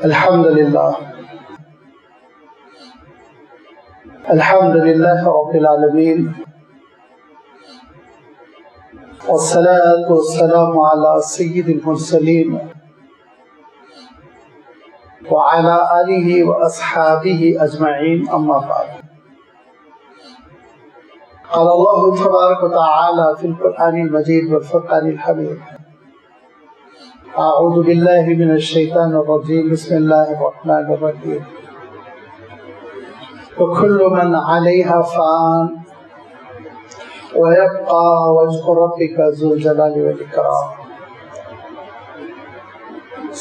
الحمد لله رب العالمين والصلاة والسلام على سيد المرسلين وعلى آله وأصحابه أجمعين أما بعد. قال الله تبارك وتعالى في القرآن المجيد والفرقان الحميد: أعوذ بالله من الشيطان الرجيم بسم الله الرحمن الرحيم وكل من عليها فان ويبقى وجه ربك ذو الجلال والإكرام.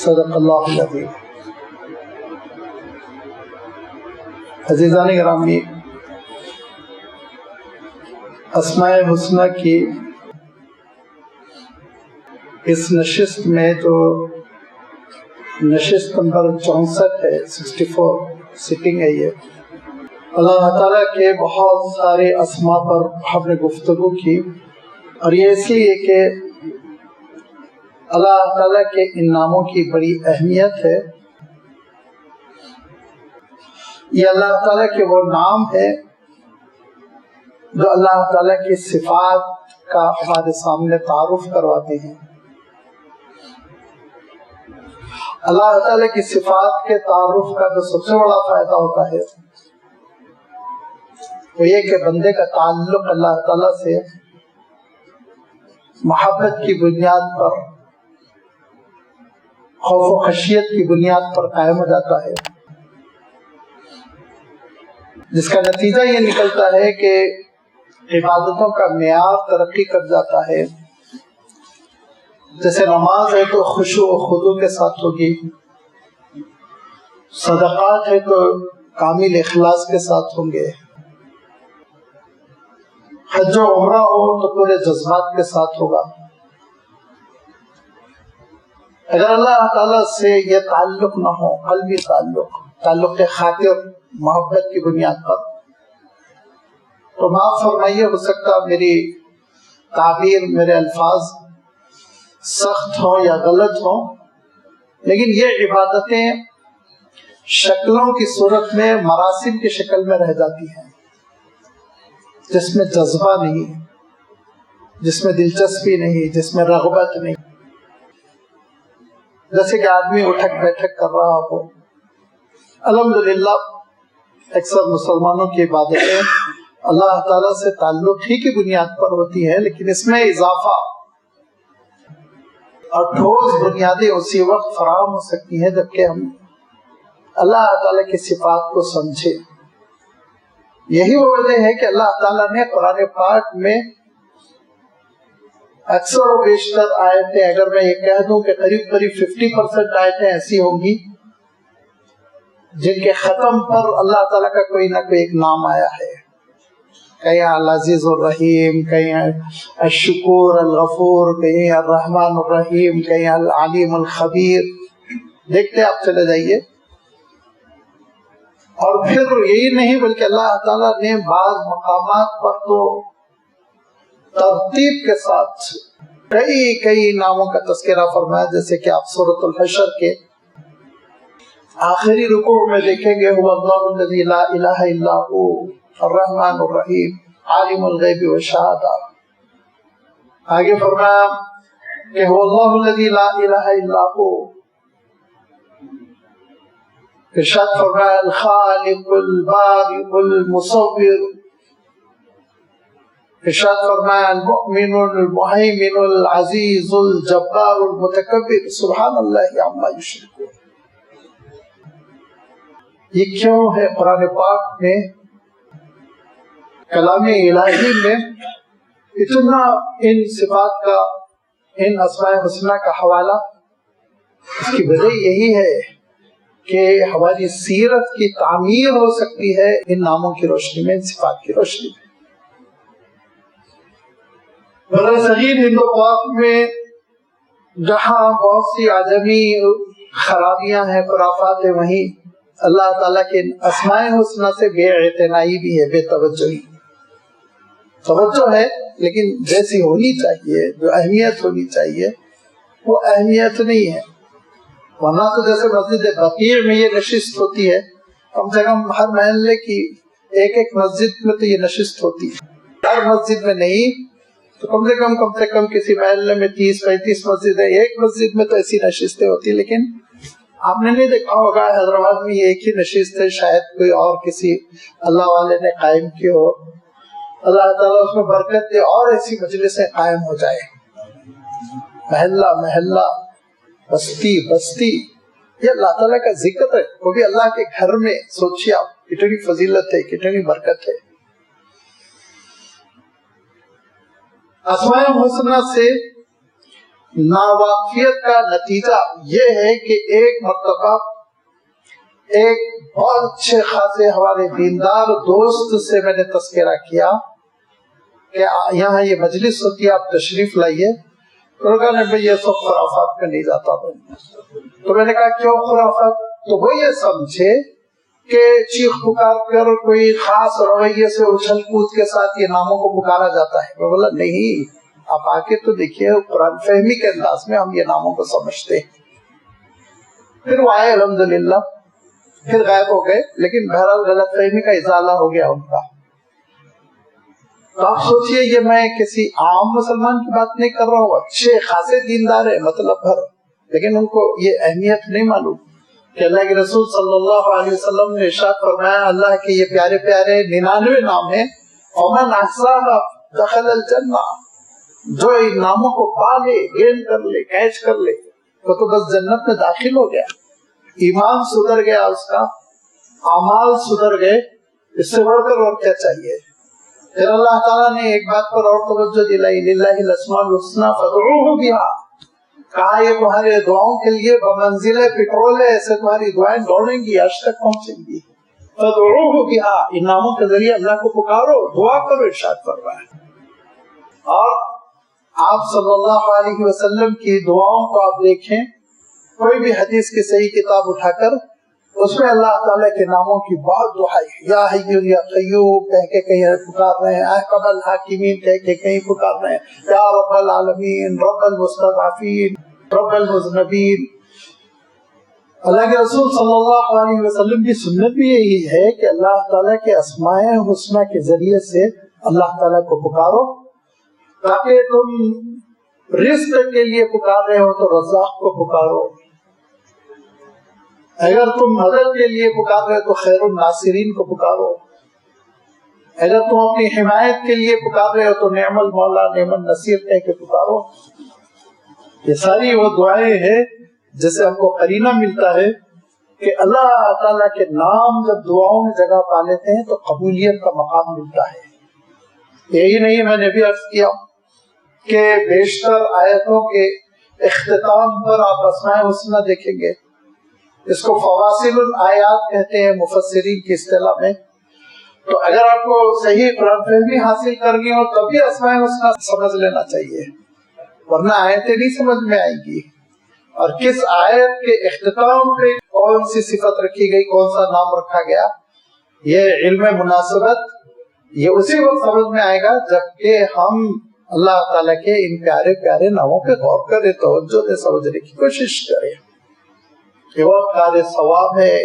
صدق اللہ العظیم. عزیزان گرامی، اسماء الحسنی کی اس نشست میں جو نشست نمبر 64 ہے، 64 سٹنگ ہے، یہ اللہ تعالیٰ کے بہت سارے اسماء پر ہم نے گفتگو کی، اور یہ اس لیے کہ اللہ تعالیٰ کے ان ناموں کی بڑی اہمیت ہے. یہ اللہ تعالیٰ کے وہ نام ہے جو اللہ تعالیٰ کی صفات کا ہمارے سامنے تعارف کرواتے ہیں. اللہ تعالیٰ کی صفات کے تعارف کا جو سب سے بڑا فائدہ ہوتا ہے وہ یہ کہ بندے کا تعلق اللہ تعالیٰ سے محبت کی بنیاد پر، خوف و خشیت کی بنیاد پر قائم ہو جاتا ہے، جس کا نتیجہ یہ نکلتا ہے کہ عبادتوں کا معیار ترقی کر جاتا ہے. جیسے نماز ہے تو خشوع و خضوع کے ساتھ ہوگی، صدقات ہے تو کامل اخلاص کے ساتھ ہوں گے، حج و عمرہ ہو تو پورے جذبات کے ساتھ ہوگا. اگر اللہ تعالیٰ سے یہ تعلق نہ ہو، قلبی تعلق خاطر، محبت کی بنیاد پر، تو معاف فرمائیے، ہو سکتا میری تعبیر، میرے الفاظ سخت ہوں یا غلط ہوں، لیکن یہ عبادتیں شکلوں کی صورت میں مراسم کی شکل میں رہ جاتی ہیں، جس میں جذبہ نہیں، جس میں دلچسپی نہیں، جس میں رغبت نہیں. جیسے کہ آدمی اٹھک بیٹھک کر رہا ہو. الحمدللہ اکثر مسلمانوں کی عبادتیں اللہ تعالیٰ سے تعلق ہی کی بنیاد پر ہوتی ہے، لیکن اس میں اضافہ اور ٹھوس بنیادیں اسی وقت فراہم ہو سکتی ہیں جبکہ ہم اللہ تعالیٰ کی صفات کو سمجھے. یہی وہ وجہ ہے کہ اللہ تعالیٰ نے قرآن پاک میں اکثر و بیشتر آیتیں، اگر میں یہ کہہ دوں کہ قریب 50% آیتیں ایسی ہوں گی جن کے ختم پر اللہ تعالیٰ کا کوئی نہ کوئی ایک نام آیا ہے. کہیں العزیز الرحیم، کہیں الشکور الغفور، کہیں الرحمن الرحیم، کہیں العلیم الخبیر. دیکھتے آپ چلے جائیے. اور پھر یہی نہیں بلکہ اللہ تعالیٰ نے بعض مقامات پر تو ترتیب کے ساتھ کئی ناموں کا تذکرہ فرمایا. جیسے کہ آپ سورۃ الحشر کے آخری رکوع میں دیکھیں گے، هو اللہ الذی لا الہ الا هو الرحمن الرحیم عالم الغیب والشہادہ. آگے فرمایا کہ هو اللہ الذی لا الہ الا هو. ارشاد فرمایا الخالق البارئ المصور. ارشاد فرمایا المؤمن المہیمن العزیز الجبار المتکبر سبحان اللہ عما یشرکون. یہ کیوں ہے قرآن پاک میں، کلام الہی میں اتنا ان صفات کا، ان اسماء الحسنی کا حوالہ؟ اس کی وجہ یہی ہے کہ ہماری سیرت کی تعمیر ہو سکتی ہے ان ناموں کی روشنی میں، ان صفات کی روشنی میں. برصغیر ہند و پاک میں جہاں بہت سی عجمی خرابیاں ہیں، خرافات ہیں، وہیں اللہ تعالیٰ کے اسماء الحسنی سے بے اعتنائی بھی ہے، بے توجہی. توجہ ہے لیکن جیسی ہونی چاہیے، جو اہمیت ہونی چاہیے وہ اہمیت نہیں ہے. ورنہ تو جیسے مسجد بقیع میں یہ نشست ہوتی ہے، کم سے کم ہر محلے کی ایک مسجد میں تو یہ نشست ہوتی ہے، ہر مسجد میں نہیں تو کم سے کم کسی محلے میں 30-35 مسجد ہے، ایک مسجد میں تو ایسی نشستیں ہوتی، لیکن آپ نے نہیں دیکھا ہوگا حیدرآباد میں یہ ایک ہی نشست ہے، شاید کوئی اور کسی اللہ والے نے قائم کی ہو، اللہ تعالیٰ اس میں برکت دے اور ایسی مجلسیں قائم ہو جائے، محلہ محلہ، بستی بستی، یہ اللہ تعالیٰ کا ذکر ہے، وہ بھی اللہ کے گھر میں، سوچیے آپ کتنی فضیلت ہے، کتنی برکت ہے۔ اسماء الحسنہ سے ناواقفیت کا نتیجہ یہ ہے کہ ایک مرتبہ ایک بہت اچھے خاصے ہمارے دیندار دوست سے میں نے تذکرہ کیا کہ یہاں یہ مجلس ہوتی ہے، آپ تشریف لائیے، تو کہا میں یہ سب خرافات میں نہیں جاتا ہوں۔ تو میں نے کہا کیوں خرافات؟ تو وہ یہ سمجھے کہ چیخ پکار کر کوئی خاص رویے سے اچھل کود کے ساتھ یہ ناموں کو پکارا جاتا ہے۔ میں بولا نہیں، آپ آ کے تو دیکھیے قرآن فہمی کے انداز میں ہم یہ ناموں کو سمجھتے ہیں۔ پھر وہ آئے الحمدللہ، پھر غائب ہو گئے، لیکن بہرحال غلط فہمی کا ازالہ ہو گیا ان کا۔ تو آپ سوچئے یہ میں کسی عام مسلمان کی بات نہیں کر رہا ہوں، اچھے خاصے دیندار ہے مطلب بھر، لیکن ان کو یہ اہمیت نہیں معلوم کہ اللہ کے رسول صلی اللہ علیہ وسلم نے ارشاد فرمایا اللہ کے یہ پیارے پیارے 99 نام ہیں، ومن احصاها دخل الجنہ، جو ان ناموں کو پا لے، گین کر لے، کیچ کر لے تو بس جنت میں داخل ہو گیا، ایمان سدھر گیا اس کا، اعمال سدھر گئے، اس سے بڑھ کر اور کیا چاہیے۔ پھر اللہ تعالیٰ نے ایک بات پر اور توجہ دلائی، للہ الاسماء الحسنی فادعوہ بہا، کہا یہ تمہارے دعاؤں کے لیے بمنزل پیٹرول ہے، ایسے تمہاری دعائیں دوڑیں گی، عرش تک پہنچیں گی۔ فادعوہ بہا، ان ناموں کے ذریعے اللہ کو پکارو، دعا کرو، ارشاد فرمایا۔ اور آپ صلی اللہ علیہ وسلم کی دعاؤں کو آپ دیکھیں، کوئی بھی حدیث کی صحیح کتاب اٹھا کر اس میں اللہ تعالیٰ کے ناموں کی بہت دعائی، یا حی یا قیوم کہہ کے کہیں پکار رہے ہیں، احکم الحاکمین کہہ کے کہیں پکار رہے ہیں، یا رب العالمین، رب المستضعفین، رب المذنبین۔ اللہ کے رسول صلی اللہ علیہ وسلم کی سنت بھی یہی ہے کہ اللہ تعالیٰ کے اسماء حسنہ کے ذریعے سے اللہ تعالیٰ کو پکارو، تاکہ تم رزق کے لیے پکار رہے ہو تو رزاق کو پکارو، اگر تم مدد کے لیے پکار رہے تو خیر الناصرین کو پکارو، اگر تم اپنی حمایت کے لیے پکار رہے ہو تو نعم المولا نعم النصیر کہہ کے پکارو۔ یہ ساری وہ دعائیں ہیں جس سے ہم کو قرینہ ملتا ہے کہ اللہ تعالیٰ کے نام جب دعاؤں میں جگہ پا لیتے ہیں تو قبولیت کا مقام ملتا ہے۔ یہی نہیں، میں نے بھی عرض کیا کہ بیشتر آیتوں کے اختتام پر آپ اسماء الحسنہ دیکھیں گے، اس کو فواصل الآیات کہتے ہیں مفسرین کی اصطلاح میں۔ تو اگر آپ کو صحیح قرآن فہمی حاصل کرنی ہو تب بھی اسماء الحسنہ سمجھ لینا چاہیے، ورنہ آیتیں نہیں سمجھ میں آئیں گی، اور کس آیت کے اختتام پہ کون سی صفت رکھی گئی، کون سا نام رکھا گیا، یہ علم مناسبت یہ اسی وقت سمجھ میں آئے گا جبکہ ہم اللہ تعالیٰ کے ان پیارے پیارے ناموں پہ غور کریں، توجہ سے سمجھنے کی کوشش کریں۔ یہ بہت کار ثواب ہے،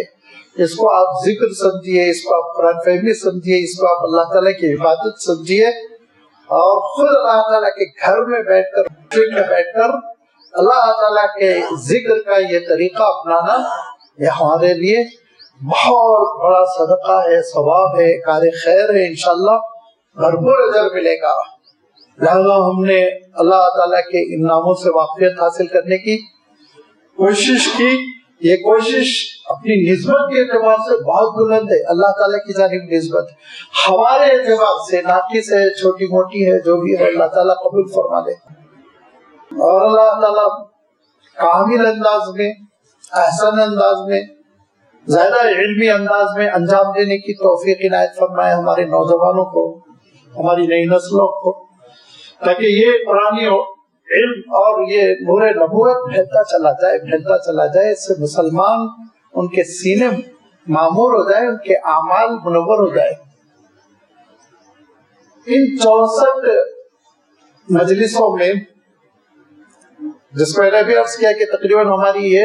اس کو آپ ذکر سمجھیے، اس کو آپ قرآن فہمی سمجھیے، اس کو آپ اللہ تعالیٰ کی عبادت سمجھیے، اور خود اللہ تعالیٰ کے گھر میں بیٹھ کر اللہ تعالیٰ کے ذکر کا یہ طریقہ اپنانا، یہ ہمارے لیے بہت بڑا صدقہ ہے، ثواب ہے، کار خیر ہے، انشاءاللہ بھرپور اجر ملے گا۔ لہذا ہم نے اللہ تعالیٰ کے ان ناموں سے واقفیت حاصل کرنے کی کوشش کی۔ یہ کوشش اپنی نسبت کے اعتبار سے بہت بلند ہے، اللہ تعالیٰ کی جانب نسبت، ہمارے اعتبار سے ناقص ہے، چھوٹی موٹی ہے، جو بھی ہے اللہ تعالیٰ قبول فرما لے، اور اللہ تعالیٰ کامل انداز میں، احسن انداز میں، زیادہ علمی انداز میں انجام دینے کی توفیق عنایت فرمائے ہمارے نوجوانوں کو، ہماری نئی نسلوں کو، تاکہ یہ پرانی علم اور یہ نور نبوت پھیلتا چلا جائے، اس سے مسلمان ان کے سینے معمور ہو جائے، ان کے اعمال منور ہو جائے۔ ان 64 مجلسوں میں، جس کو میں نے بھی عرض کیا کہ تقریباً ہماری یہ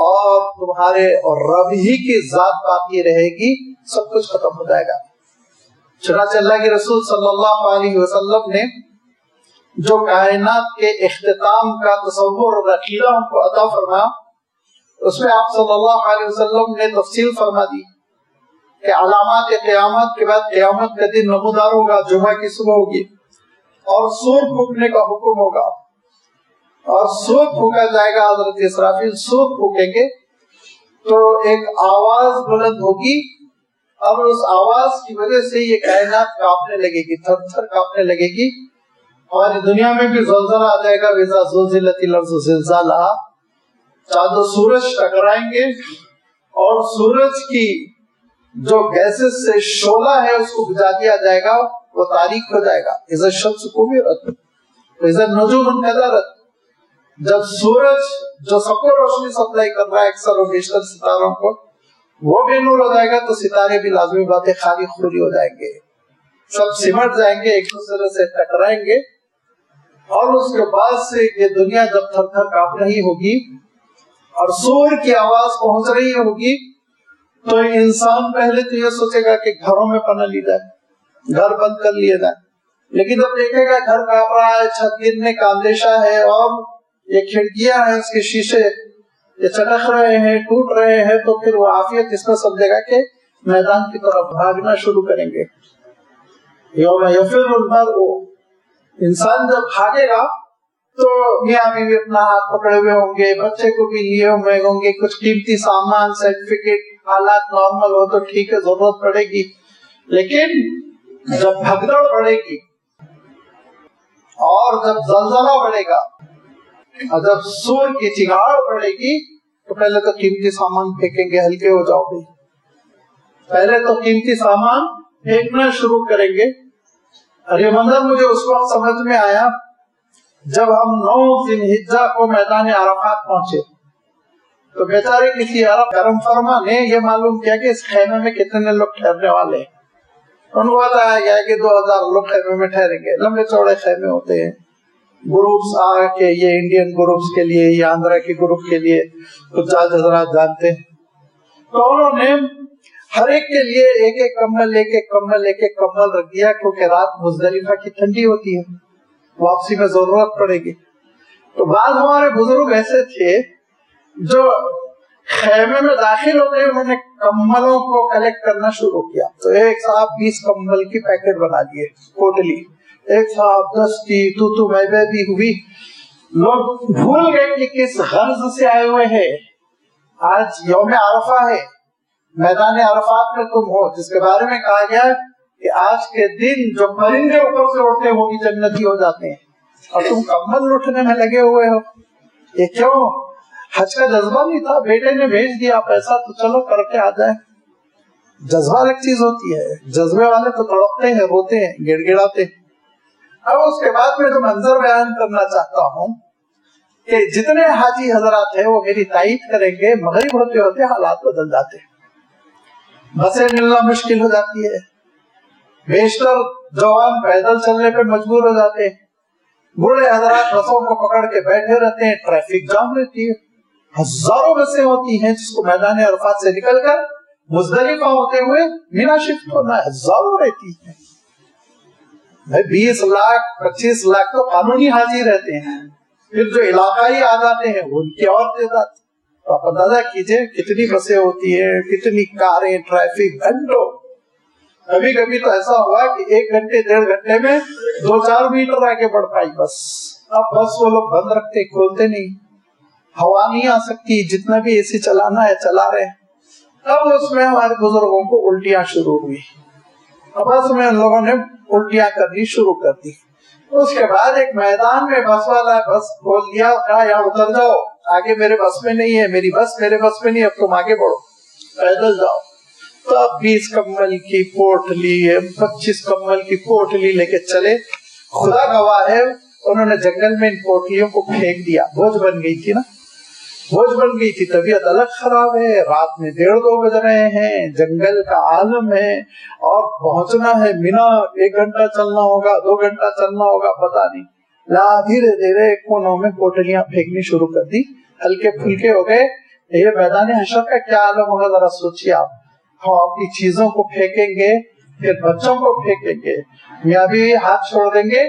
اور تمہارے اور رب ہی کی ذات باقی رہے گی، سب کچھ ختم ہو جائے گا۔ چنانچہ اللہ کے رسول صلی اللہ علیہ وسلم نے جو کائنات کے اختتام کا تصور اور عقیدہ ہم کو عطا فرمایا، اس میں آپ صلی اللہ علیہ وسلم نے تفصیل فرما دی کہ علامات قیامت کے بعد قیامت کا دن نمودار ہوگا، جمعہ کی صبح ہوگی، اور سور پھونکنے کا حکم ہوگا، اور سور پھونکا جائے گا۔ حضرت اسرافیل سور پھونکیں گے تو ایک آواز بلند ہوگی، اور اس آواز کی وجہ سے یہ کائنات کانپنے لگے گی، تھر تھر کانپنے لگے گی۔ ہماری دنیا میں بھی زلزلہ آ جائے گا، وَإِذَا زُلْزِلَتِ الْأَرْضُ زِلْزَالَهَا، چاند و سورج ٹکرائیں گے، اور سورج کی جو گیسز سے شعلہ ہے اس کو بجھا دیا جائے گا، وہ تاریک ہو جائے گا۔ اذا الشمس کورت واذا النجوم انکدرت، جب سورج جو سب کو روشنی سپلائی کر رہا ہے اکثر و بیشتر ستاروں کو، وہ بے نور ہو جائے گا تو ستارے بھی لازمی باتیں خالی خوری ہو جائیں گے، سب سمٹ جائیں گے، ایک دوسرے سے ٹکرائیں گے۔ اور اس کے بعد سے یہ دنیا جب تھر تھر کانپ رہی ہوگی اور سور کی آواز پہنچ رہی ہوگی، تو انسان پہلے تو یہ سوچے گا کہ گھروں میں پناہ لی جائے، گھر بند کر لیے جائیں، لیکن جب دیکھے گا گھر کانپ رہا ہے، چھت گرنے کا اندیشہ ہے، اور یہ کھڑکیاں ہیں اس کے شیشے یہ چٹک رہے ہیں، ٹوٹ رہے ہیں، تو پھر وہ عافیت اس میں سمجھے گا کہ میدان کی طرف بھاگنا شروع کریں گے۔ یوم یفر المرء، انسان جب بھاگے گا تو میاں بیوی اپنا ہاتھ پکڑے ہوئے ہوں گے، بچے کو بھی لیے ہوئے ہوں گے، کچھ قیمتی سامان، سرٹیفکیٹ، حالات نارمل ہو تو ٹھیک ہے، ضرورت پڑے گی، لیکن جب بھگدڑ بڑھے گی اور جب زلزلہ بڑھے گا اور جب سور کی چنگاڑ بڑھے گی تو پہلے تو قیمتی سامان پھینکیں گے، ہلکے ہو جاؤ گے، پہلے تو قیمتی سامان پھینکنا شروع کریں گے۔ اور یہ منظر مجھے اس وقت سمجھ میں آیا جب ہم 9 ذی الحجہ کو میدان عرفات پہنچے، تو بیچارے کسی عرب کرم فرما نے یہ معلوم کیا کہ اس خیمے میں کتنے لوگ ٹھہرنے والے ہیں۔ ان کو بتایا گیا کہ 2000 لوگ خیمے میں ٹھہریں گے، لمبے چوڑے خیمے ہوتے ہیں، گروپس آ کے، یہ انڈین گروپس کے لیے، یہ آندھرا کے گروپ کے لیے، کچھ حضرات جانتے ہیں۔ تو انہوں نے ہر ایک کے لیے ایک ایک کمبل رکھ دیا، کیونکہ رات مزدلفہ کی ٹھنڈی ہوتی ہے، واپسی میں ضرورت پڑے گی۔ تو بعض ہمارے بزرگ ایسے تھے جو خیمے میں داخل ہوتے انہوں نے کمبلوں کو کلیکٹ کرنا شروع کیا، تو ایک صاحب 20 کمبل کی پیکٹ بنا دیے پوٹلی، ایک صاحب 10 کی، تو میں بھی ہوئی۔ لوگ بھول گئے کہ کس غرض سے آئے ہوئے ہیں۔ آج یوم عرفہ ہے، میدان عرفات میں تم ہو، جس کے بارے میں کہا گیا کہ آج کے دن جو پرندے اوپر سے اڑتے وہ بھی جنتی ہو جاتے ہیں، اور تم کمبل لوٹنے میں لگے ہوئے ہو۔ یہ کیوں؟ حج کا جذبہ نہیں تھا، بیٹے نے بھیج دیا پیسہ تو چلو کر کے آ جائے۔ جذبہ ایک چیز ہوتی ہے، جذبے والے تو تڑپتے ہیں، روتے ہیں، گڑ گڑاتے ہیں۔ اب اس کے بعد میں جو منظر بیان کرنا چاہتا ہوں کہ جتنے حاجی حضرات ہیں وہ میری تائید کریں گے، مغرب ہوتے ہوتے حالات بدل جاتے ہیں، بسیں ملنا مشکل ہو جاتی ہے، بیشتر جوان پیدل چلنے پہ مجبور ہو جاتے ہیں، بوڑھے حضرات بسوں کو پکڑ کے بیٹھے رہتے ہیں، ٹریفک جام رہتی ہے، ہزاروں بسیں ہوتی ہیں جس کو میدان عرفات سے نکل کر مزدلفہ ہوتے ہوئے مینا شفٹ ہونا ہے، ہزاروں رہتی ہیں۔ 20 لاکھ 25 لاکھ تو قانونی حاجی رہتے ہیں، پھر جو علاقائی آ جاتے ہیں ان کی اور تعداد، تو آپ اندازہ کیجئے کتنی بسیں ہوتی ہیں، کتنی کاریں، ٹریفک، گھنٹوں۔ کبھی کبھی تو ایسا ہوا کہ 1 گھنٹے 1.5 گھنٹے میں 2-4 میٹر آگے بڑھ پائی بس۔ اب بس وہ لوگ بند رکھتے، کھولتے نہیں، ہوا نہیں آ سکتی، جتنا بھی اے سی چلانا ہے چلا رہے ہیں۔ اب اس میں ہمارے بزرگوں کو الٹیاں شروع ہوئی، اب بس میں ان لوگوں نے الٹیاں کرنی شروع کر دی۔ اس کے بعد ایک میدان میں بس والا بس کھول دیا، کہا یہاں اتر جاؤ، آگے میرے بس میں نہیں ہے، میری بس میرے بس میں نہیں، اب تم آگے بڑھو، پیدل جاؤ۔ تو اب 20 کمبل کی پوٹلی، 25 کمبل کی پوٹلی لے کے چلے۔ خدا گواہ ہے انہوں نے جنگل میں ان پوٹلیوں کو پھینک دیا، بوجھ بن گئی تھی نا، بوجھ بن گئی تھی، طبیعت الگ خراب ہے، رات میں 1:30-2 بج رہے ہیں، جنگل کا عالم ہے، اور پہنچنا ہے مینا، 1 گھنٹہ چلنا ہوگا، 2 گھنٹہ چلنا ہوگا، پتا نہیں۔ دھیرے دھیرے کونوں میں پوٹلیاں پھینکنی شروع کر دی، ہلکے پھلکے ہو گئے، یہ میدان حشر کا کیا عالم ہوگا ذرا سوچیے آپ. ہم اپنی چیزوں کو پھینکیں گے, پھر بچوں کو پھینکیں گے, میاں بھی ہاتھ چھوڑ دیں گے.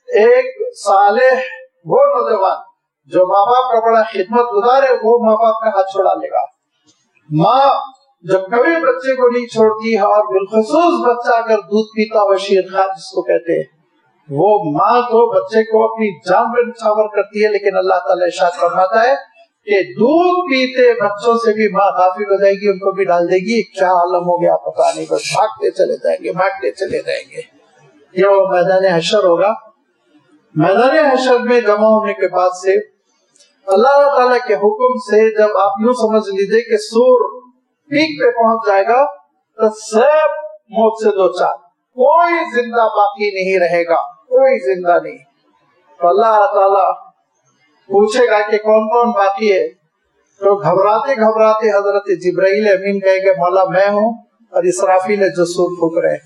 ایک صالح وہ نوجوان جو ماں باپ کا بڑا خدمت گزار ہے وہ ماں باپ کا ہاتھ چھوڑا لے گا. ماں جب کبھی بچے کو نہیں چھوڑتی ہے, اور بالخصوص بچہ اگر دودھ پیتا ہو شیرخوار جس کو کہتے ہیں, وہ ماں تو بچے کو اپنی جان پہ نچھاور کرتی ہے. لیکن اللہ تعالیٰ ارشاد فرماتا ہے کہ دودھ پیتے بچوں سے بھی ماں غافل ہو جائے گی, ان کو بھی ڈال دے گی. کیا عالم ہو گیا پتا نہیں, بس بھاگتے چلے جائیں گے, بھاگتے چلے جائیں گے. یہ وہ میدان حشر ہوگا. میدان حشر میں جمع ہونے کے بعد سے اللہ تعالیٰ کے حکم سے جب آپ یوں سمجھ لیجئے کہ سور پیک پہ پہنچ جائے گا تو سب موت سے دو چار, کوئی زندہ باقی نہیں رہے گا, کوئی زندہ نہیں. تو اللہ تعالیٰ پوچھے گا کہ کون کون باقی ہے. تو گھبراتے گھبراتے حضرت جبرائیل امین کہے گا مولا میں ہوں, اور اسرافیل ہے جو سور پھونک رہے.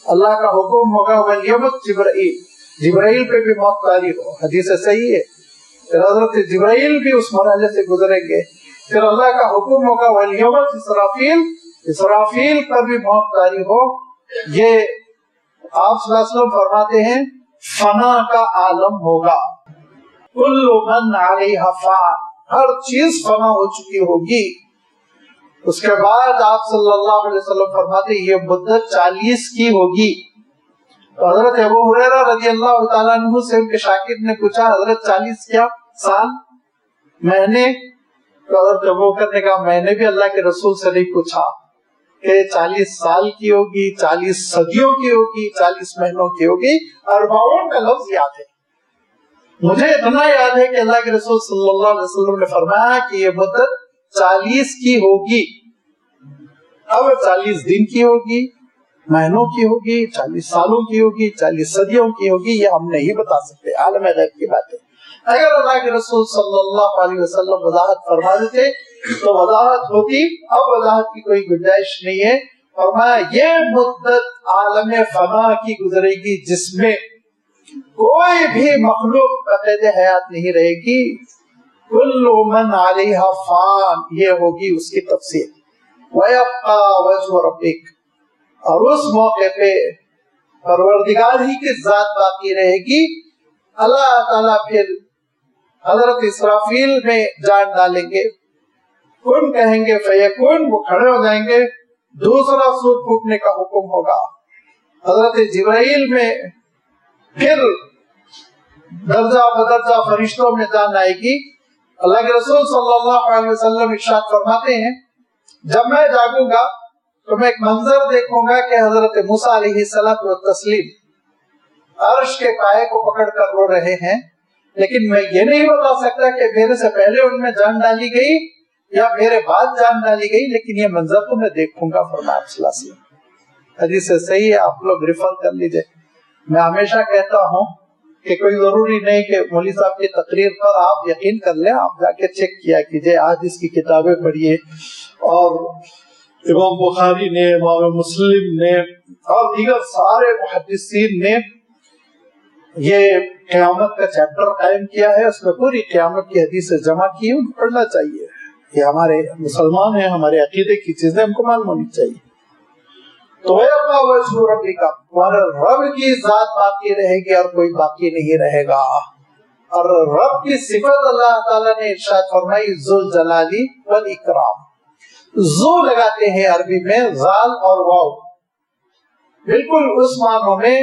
اللہ کا حکم ہوگا وَلْيَمُتْ جبرائیل, جبرائیل پہ بھی موت طاری ہو. حدیث صحیح ہے. پھر حضرت جبرائیل بھی اس مرحلے سے گزریں گے. پھر اللہ کا حکم ہوگا وَلْيَمُتْ اسرافیل, اسرافیل پر بھی موت طاری ہو. یہ آپ صلی اللہ علیہ وسلم فرماتے ہیں فنا کا عالم ہوگا. کل من علیہا فان, ہر چیز فنا ہو چکی ہوگی. اس کے بعد آپ صلی اللہ علیہ وسلم فرماتے ہیں یہ مدت 40 کی ہوگی. تو حضرت ابو ہریرہ رضی اللہ تعالیٰ عنہ سے ان کے شاگرد نے پوچھا حضرت 40 کیا سال, مہینے؟ تو حضرت ابو بکر نے کہا میں نے بھی اللہ کے رسول سے نہیں پوچھا کہ 40 سال کی ہوگی, 40 صدیوں کی ہوگی, 40 مہینوں کی ہوگی. 40 کا لفظ یاد ہے مجھے, اتنا یاد ہے کہ اللہ کے رسول صلی اللہ علیہ وسلم نے فرمایا کہ یہ مدت 40 کی ہوگی. اب 40 دن کی ہوگی, مہینوں کی ہوگی, 40 سالوں کی ہوگی, 40 صدیوں کی ہوگی, یہ ہم نہیں بتا سکتے, عالم غیب کی بات ہے. اگر اللہ کے رسول صلی اللہ علیہ وسلم وضاحت فرما دیتے تو وضاحت ہوتی. اب وضاحت کی کوئی گنجائش نہیں ہے. فرمایا یہ مدت عالم فنا کی گزرے گی جس میں کوئی بھی مخلوق قید حیات نہیں رہے گی. کل من علیہا فان, یہ ہوگی اس کی تفسیر. وَيَبْقَى وَجْهُ رَبِّكَ, اور اس موقع پہ پروردگار ہی کی ذات باقی رہے گی. اللہ تعالیٰ پھر حضرت اسرافیل میں جان ڈالیں گے, کن کہیں گے فیکون, وہ کھڑے ہو جائیں گے. دوسرا سور پھونکنے کا حکم ہوگا. حضرت جبرائیل میں پھر درجہ بدرجہ فرشتوں میں جان آئے گی. اللہ کے رسول صلی اللہ علیہ وسلم ارشاد فرماتے ہیں جب میں جاگوں گا تو میں ایک منظر دیکھوں گا کہ حضرت موسیٰ علیہ الصلوۃ والتسلیم عرش کے پائے کو پکڑ کر رو رہے ہیں. لیکن میں یہ نہیں بتا سکتا کہ میرے سے پہلے ان میں جان ڈالی گئی یا میرے بعد جان ڈالی گئی, لیکن یہ منظر تو میں دیکھوں گا. فرمایا صلی اللہ علیہ وسلم, حدیث صحیح ہے, آپ لوگ ریفر کر لیجئے. میں ہمیشہ کہتا ہوں کہ کوئی ضروری نہیں کہ مولوی صاحب کی تقریر پر آپ یقین کر لیں, آپ جا کے چیک کیا کیجئے, آج اس کی کتابیں پڑھیے. اور امام بخاری نے, امام مسلم نے اور دیگر سارے محدثین نے یہ قیامت کا چیپٹر قائم کیا ہے, اس میں پوری قیامت کی حدیثیں جمع کی, ان کو پڑھنا چاہیے. یہ ہمارے مسلمان ہیں, ہمارے عقیدے کی چیزیں ہم کو معلوم ہونی چاہیے. تو تمہارے رب کی ذات باقی رہے گی اور کوئی باقی نہیں رہے گا. اور رب کی صفت اللہ تعالیٰ نے ارشاد فرمائی ذو الجلالی والاکرام. ذو لگاتے ہیں عربی میں زال اور واو, بالکل اس معنوں میں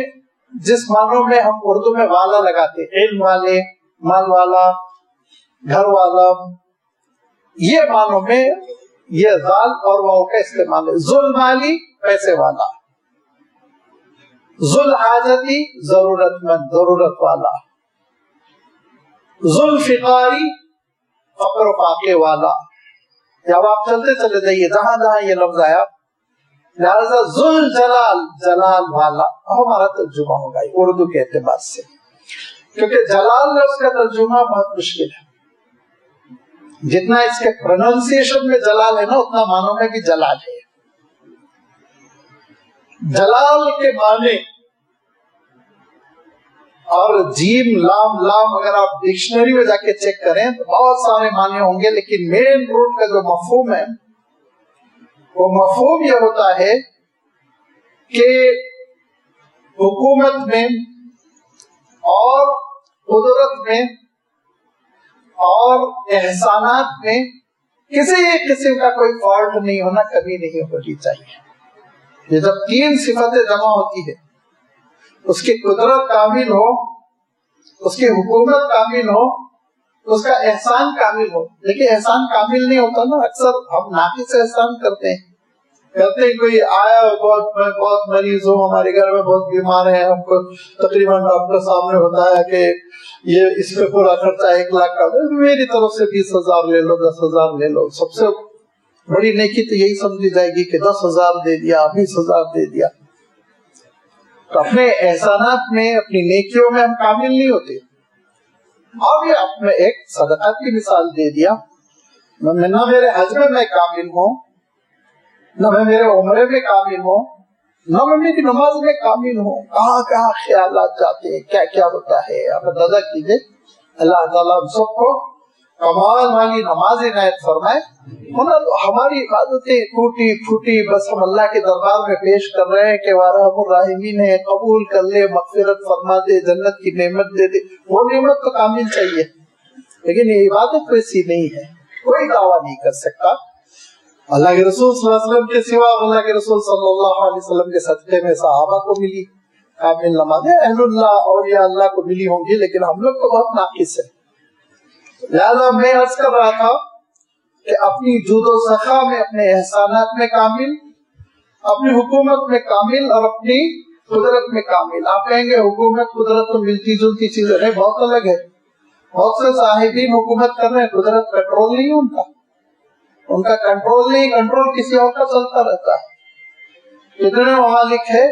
جس معنوں میں ہم اردو میں والا لگاتے, علم والے, مال والا, گھر والا, یہ معنوں میں یہ زال اور واو کا استعمال ہے. ذو المالی پیسے والا, ذو الحاجتی ضرورت مند, ضرورت والا, ذو الفقاری فقر و فاقے والا. جب آپ چلتے چلے جائیے جہاں جہاں یہ لفظ آیا, لہذا ذو الجلال جلال والا ہمارا ترجمہ ہوگا اردو کے اعتبار سے, کیونکہ جلال لفظ کا ترجمہ بہت مشکل ہے. جتنا اس کے پروننسیشن میں جلال ہے نا, اتنا معنوں میں بھی جلال ہے. جلال کے معنی اور جیم لام لام اگر آپ ڈکشنری میں جا کے چیک کریں تو بہت سارے معنی ہوں گے، لیکن مین روٹ کا جو مفہوم ہے وہ مفہوم یہ ہوتا ہے کہ حکومت میں اور قدرت میں اور احسانات میں کسی قسم کا کوئی فالٹ نہیں ہونا، کمی نہیں ہونی چاہیے۔ یہ جب تین صفتیں جمع ہوتی ہے، اس کی قدرت کامل ہو، اس کی حکومت کامل ہو، اس کا احسان کامل ہو، لیکن احسان کامل نہیں ہوتا نا، اکثر ہم ناقص احسان کرتے ہیں۔ کوئی آیا بہت مریض ہو، ہمارے گھر میں بہت بیمار ہے، ہم کو تقریباً ڈاکٹر صاحب نے بتایا کہ یہ اس پہ پورا خرچہ 1 لاکھ کا، میری طرف سے 20,000 لے لو، 10,000 لے لو۔ سب سے بڑی نیکی تو یہی سمجھی جائے گی کہ 10,000 دے دیا، 20,000 دے دیا۔ تو اپنے احسانات میں، اپنی نیکیوں میں ہم کامل نہیں ہوتے۔ اور یہ اپنے ایک صدقات کی مثال دے دیا، نہ میرے حج میں کامل ہوں، نہ میں میرے عمرے میں کامل ہوں، نہ میں میری نماز میں کامل ہوں، کہاں کہاں خیالات جاتے ہیں، کیا کیا ہوتا ہے۔ آپ اندازہ کیجیے، اللہ تعالیٰ ہم سب کو کمال والی نماز عنایت فرمائے۔ ہماری عبادتیں ٹوٹی پھوٹی بس ہم اللہ کے دربار میں پیش کر رہے ہیں کہ وارحم الراحمین ہے، قبول کر لے، مغفرت فرما دے، جنت کی نعمت دے دے۔ وہ نعمت تو کامل چاہیے، لیکن یہ عبادت ویسی نہیں ہے، کوئی دعویٰ نہیں کر سکتا۔ اللہ کے رسول صلی اللہ علیہ وسلم کے سوا، اللہ کے رسول صلی اللہ علیہ وسلم کے صدقے میں صحابہ کو ملی کامل نمازیں، اہل اللہ اولیاء اللہ کو ملی ہوں گی، لیکن ہم لوگ تو بہت ناقص ہے۔ لہذا میں عرض کر رہا تھا کہ اپنی جود و سخا میں، اپنے احسانات میں کامل، اپنی حکومت میں کامل اور اپنی قدرت میں کامل۔ آپ کہیں گے حکومت قدرت تو ملتی جلتی چیزیں نہیں، بہت الگ ہے۔ بہت سے صاحبین حکومت کر رہے ہیں، قدرت کنٹرول نہیں ان کا کنٹرول نہیں، کنٹرول کسی اور کا چلتا رہتا ہے۔ کتنے ممالک ہے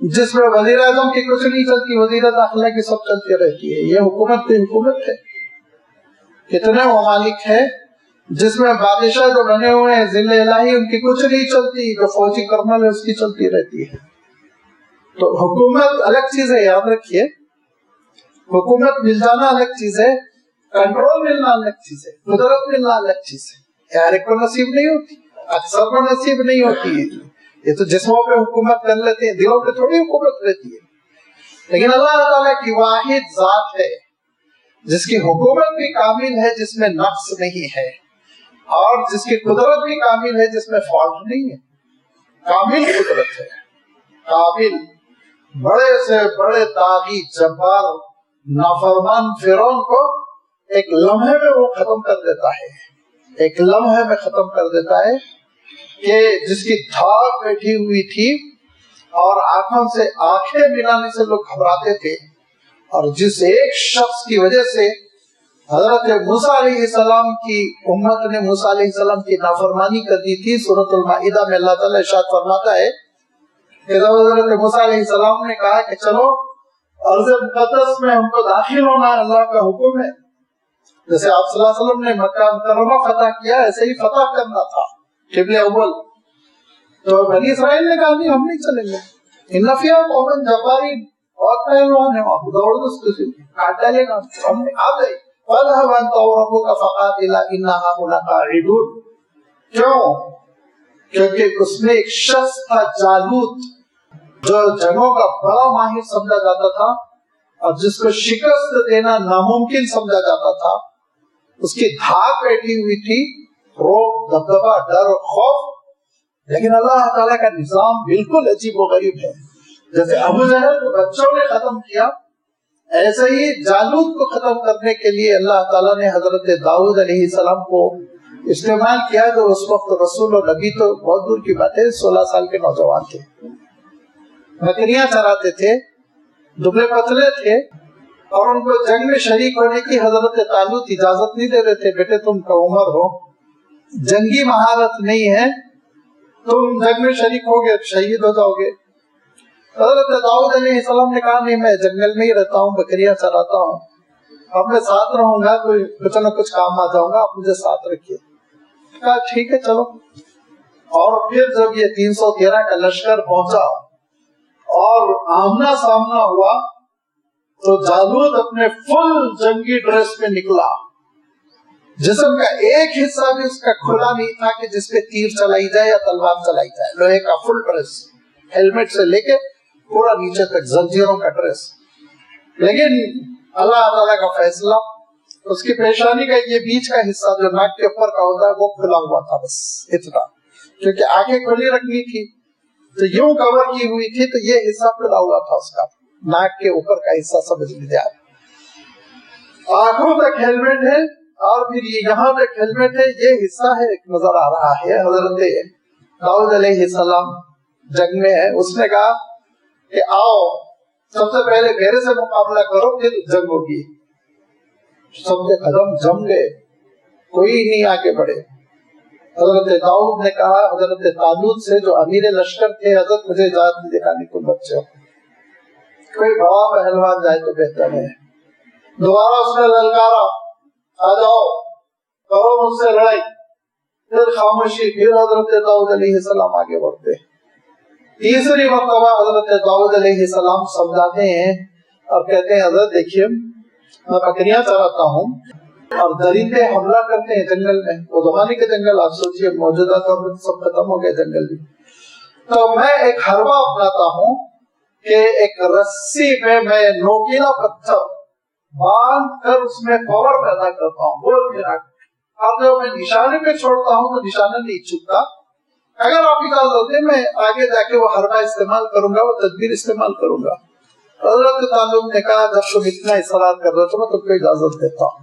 جس میں وزیر اعظم کی کچھ نہیں چلتی، وزیر داخلہ کی سب چلتی رہتی ہے، یہ حکومت کی حکومت ہے۔ کتنے ممالک ہے جس میں بادشاہ جو بنے ہوئے ہیں ذل الہی، ان کی کچھ نہیں چلتی، جو فوجی کرنل ہے اس کی چلتی رہتی ہے۔ تو حکومت الگ چیز ہے، یاد رکھیے، حکومت مل جانا الگ چیز ہے، کنٹرول ملنا الگ چیز ہے، قدرت ملنا الگ چیز ہے۔ ہر ایک کو نصیب نہیں ہوتی، اکثر کو نصیب نہیں ہوتی۔ یہ تو جسموں پہ حکومت کر لیتے ہیں، دلوں پہ تھوڑی حکومت رہتی ہے۔ لیکن اللہ تعالیٰ کی واحد ذات ہے جس کی حکومت بھی کامل ہے، جس میں نقص نہیں ہے، اور جس کی قدرت بھی کامل ہے، جس میں فالٹ نہیں ہے۔ کامل قدرت ہے، کامل۔ بڑے سے بڑے طاغی جبار نافرمان فرعون کو ایک لمحے میں وہ ختم کر دیتا ہے، ایک لمحے میں ختم کر دیتا ہے، کہ جس کی دھاک بیٹھی ہوئی تھی اور آنکھوں سے آنکھیں ملانے سے لوگ گھبراتے تھے، اور جس ایک شخص کی وجہ سے حضرت موسیٰ علیہ السلام کی امت نے موسیٰ علیہ السلام کی نافرمانی کر دی تھی۔ سورۃ المائدہ میں اللہ تعالیٰ ارشاد فرماتا ہے کہ حضرت موسیٰ علیہ السلام نے کہا کہ چلو ارض مقدس میں ہم کو داخل ہونا ہے، اللہ کا حکم ہے۔ جیسے آپ صلی اللہ علیہ وسلم نے مکہ مکرمہ فتح کیا، ایسے ہی فتح کرنا تھا، قبلہ اول۔ تو بنی اسرائیل نے کہا نہیں، ہم نہیں چلیں گے، ان فیہا قوما جبارین، بہت پہلوان ہیں وہاں، زبردست قسم کے، کاٹ ڈالے گا، ہم نے آ گئے۔ فَاذْهَبْ أَنْتَ وَرَبُّكَ فَقَاتِلَا إِنَّا هَاهُنَا قَاعِدُونَ۔ کیوں؟ کیونکہ اس میں ایک شخص تھا جالوت، جو جنگوں کا بڑا ماہر سمجھا جاتا تھا اور جس کو شکست دینا ناممکن سمجھا جاتا تھا۔ اس کی دھاک بیٹھی ہوئی تھی، روب، دبدبا، ڈر، خوف۔ لیکن اللہ تعالیٰ کا نظام بالکل عجیب و غریب ہے۔ جیسے ابو جہل کو بچوں نے ختم کیا، ایسے ہی جالوت کو ختم کرنے کے لیے اللہ تعالیٰ نے حضرت داؤد علیہ السلام کو استعمال کیا، جو اس وقت رسول و نبی تو بہت دور کی بات ہے، 16 سال کے نوجوان تھے، بکریاں چراتے تھے، دبلے پتلے تھے، اور ان کو جنگ میں شریک ہونے کی حضرت طالوت اجازت نہیں دے رہے تھے۔ بیٹے تم کا عمر ہو، جنگی مہارت نہیں ہے، تم جنگ میں شریک ہوگے شہید ہو جاؤ گے۔ حضرت داؤد علیہ السلام نے کہا نہیں، میں جنگل میں ہی رہتا ہوں، بکریاں چراتا ہوں، اب میں ساتھ رہوں گا، کوئی کچھ نہ کچھ کام آ جاؤں گا، آپ مجھے ساتھ رکھیے۔ کہا ٹھیک ہے چلو۔ اور پھر جب یہ 313 کا لشکر پہنچا اور آمنا سامنا ہوا، تو جالوت اپنے فل جنگی ڈریس میں نکلا. جسم کا ایک حصہ بھی اس کا کھلا نہیں تھا کہ جس پہ تیر چلائی جائے یا تلوار چلائی جائے. لوہے کا فل ڈریس، ہیلمٹ سے لے کے پورا نیچے تک زنجیروں کا ڈریس. لیکن اللہ تعالیٰ کا فیصلہ، اس کی پیشانی کا یہ بیچ کا حصہ جو ناک کے اوپر کا ہوتا ہے وہ کھلا ہوا تھا، بس اتنا، کیونکہ آنکھیں کھلی رکھنی تھی تو یوں کور کی ہوئی تھی تو یہ حصہ کھلا ہوا تھا اس کا، ناک کے اوپر کا حصہ سمجھ لیجیے آپ. آنکھوں تک ہیلمٹ ہے اور پھر یہ یہاں تک ہیلمٹ ہے، یہ حصہ ہے نظر آ رہا ہے. حضرت داؤد علیہ السلام جنگ میں ہے. اس نے کہا کہ آؤ سب سے پہلے میرے سے مقابلہ کرو پھر جنگ ہوگی. سب کے قدم جم گئے، کوئی نہیں آگے بڑھے. حضرت داؤد نے کہا حضرت طالوت سے جو امیر لشکر تھے، حضرت مجھے اجازت دکھانے کو بچے ہو، کوئی بڑا پہلوان جائے تو بہتر ہے. دوبارہ اس نے للکارا، آ جاؤ کرو مجھ سے لڑائی. پھر خاموشی. پھر حضرت داؤد علیہ السلام آگے بڑھتے. تیسری مرتبہ حضرت داؤد علیہ السلام سمجھاتے ہیں اور کہتے ہیں حضرت دیکھیے میں بکریاں چراتا ہوں اور درندے حملہ کرتے ہیں جنگل میں. وہ زمانے کے جنگل آپ سوچیے، موجودہ طور پر سب ختم ہو گئے جنگل بھی. تو میں ایک حربہ اپناتا ہوں کہ ایک رسی میں نوکیلا پتھر باندھ کر اس میں پاور پیدا کرتا ہوں، گول پھرا کر، اور جب میں نشانے پہ چھوڑتا ہوں تو نشانہ نہیں چھپتا. اگر آپ اجازت دیں میں آگے جا کے وہ حربہ استعمال کروں گا، وہ تدبیر استعمال کروں گا. حضرت تعلق نے کہا جب تم اتنا اصرار کر رہے تو میں تم کو اجازت دیتا ہوں.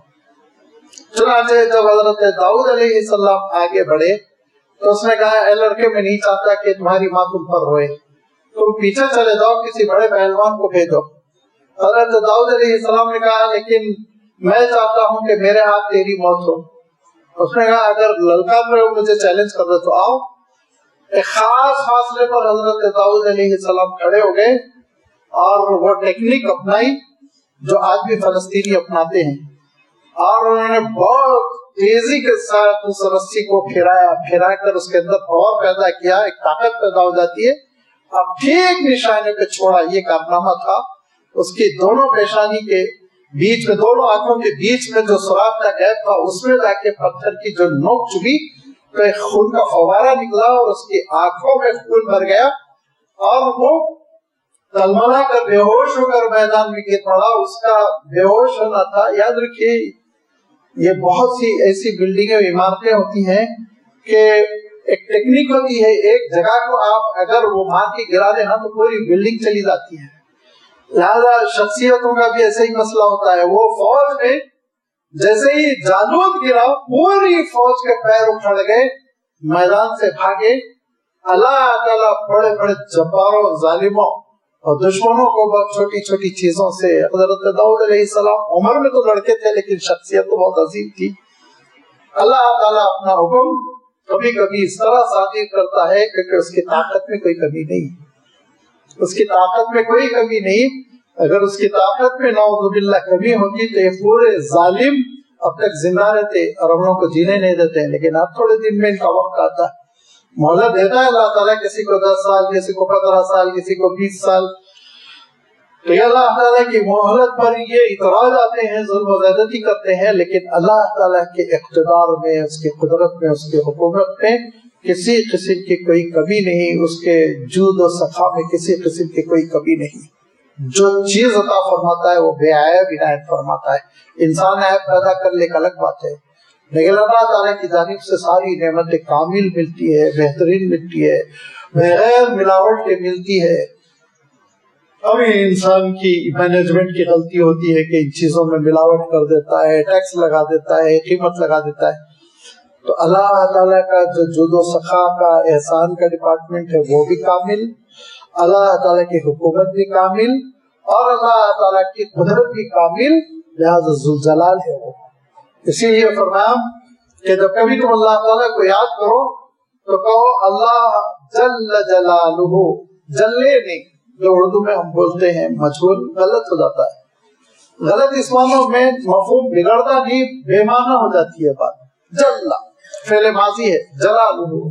چنانچہ جب حضرت داؤد علیہ السلام آگے بڑھے تو اس نے کہا اے لڑکے میں نہیں چاہتا کہ تمہاری ماں تم پر روئے، تم پیچھے چلے جاؤ، کسی بڑے پہلوان کو بھیجو. حضرت داؤد علیہ السلام نے کہا لیکن میں چاہتا ہوں کہ میرے ہاتھ تیری موت ہو. اس نے کہا اگر للکار رہے ہو، مجھے چیلنج کر رہے تو آؤ. ایک خاص فاصلے پر حضرت داؤد علیہ السلام کھڑے ہو گئے اور وہ ٹیکنیک اپنائی جو آج بھی فلسطینی اپناتے ہیں، اور انہوں نے بہت تیزی کے ساتھ اس رسی کو پھرا کر اس کے اندر پاور پیدا کیا، ایک طاقت پیدا ہو جاتی ہے. اب ٹھیک نشانے پہ چھوڑا. یہ کارنامہ تھا. اس کی دونوں پیشانی کے بیچ میں، دونوں آنکھوں کے بیچ میں جو سوراخ کا گیپ تھا اس میں جا کے پتھر کی جو نوک چبھی تو ایک خون کا فوارہ نکلا اور اس کی آنکھوں میں خون بھر گیا اور وہ تلملا کر بے ہوش ہو کر میدان میں گر پڑا. اس کا بے ہوش ہونا تھا. یاد رکھیے یہ بہت سی ایسی بلڈنگیں عمارتیں ہوتی ہیں کہ ایک ٹیکنیک ہوتی ہے، ایک جگہ کو آپ اگر وہ مار کے گرا دینا تو پوری بلڈنگ چلی جاتی ہے. لہذا شخصیتوں کا بھی ایسا ہی مسئلہ ہوتا ہے. وہ فوج میں جیسے ہی جالوت گرا پوری فوج کے پیر اکھڑ گئے، میدان سے بھاگے. اللہ تعالیٰ بڑے بڑے جباروں، ظالموں اور دشمنوں کو بہت چھوٹی چھوٹی چیزوں سے. حضرت داؤد علیہ السلام عمر میں تو لڑکے تھے لیکن شخصیت تو بہت عظیم تھی. اللہ تعالیٰ اپنا حکم کبھی کبھی اس طرح صادر کرتا ہے کیونکہ اس کی طاقت میں کوئی کمی نہیں. اس کی طاقت میں کوئی کمی نہیں. اگر اس کی طاقت میں نعوذ باللہ کمی ہوتی تو یہ پورے ظالم اب تک زندہ رہتے اور ہم لوگ کو جینے نہیں دیتے. لیکن اب تھوڑے دن میں ان کا وقت آتا ہے، مہلت دیتا ہے اللہ تعالیٰ. کسی کو 10 سال، کسی کو 15 سال، کسی کو 20 سال. تو یہ اللہ تعالیٰ کی مہلت پر یہ اعتراض آتے ہیں، ظلم و زیادتی کرتے ہیں. لیکن اللہ تعالیٰ کے اقتدار میں، اس کی قدرت میں، اس کی حکومت میں کسی قسم کی کوئی کمی نہیں. اس کے جود و سخا میں کسی قسم کی کوئی کمی نہیں. جو چیز عطا فرماتا ہے وہ بے عیب عنایت فرماتا ہے. انسان عیب پیدا کر لے ایک الگ بات ہے، لیکن اللہ تعالیٰ کی جانب سے ساری نعمتیں کامل ملتی ہے، بہترین ملتی ہے، بغیر ملاوٹ کے ملتی ہے. ابھی انسان کی مینجمنٹ کی غلطی ہوتی ہے کہ ان چیزوں میں ملاوٹ کر دیتا ہے، ٹیکس لگا دیتا ہے، قیمت لگا دیتا ہے. تو اللہ تعالیٰ کا جو جود و سخا کا احسان کا ڈپارٹمنٹ ہے وہ بھی کامل، اللہ تعالیٰ کی حکومت بھی کامل اور اللہ تعالیٰ کی قدرت بھی کامل. لہذا ذوالجلال ہے وہ. اسی لیے فرمایا کہ جب کبھی تم اللہ تعالیٰ کو یاد کرو تو کہو اللہ جل جلالہ. جلے نہیں، جو اردو میں ہم بولتے ہیں مجہول، غلط ہو جاتا ہے. غلط اس معنوں میں مفہوم بگڑتا نہیں، بے معنی ہو جاتی ہے بات. جل فعل ماضی ہے، جلالہ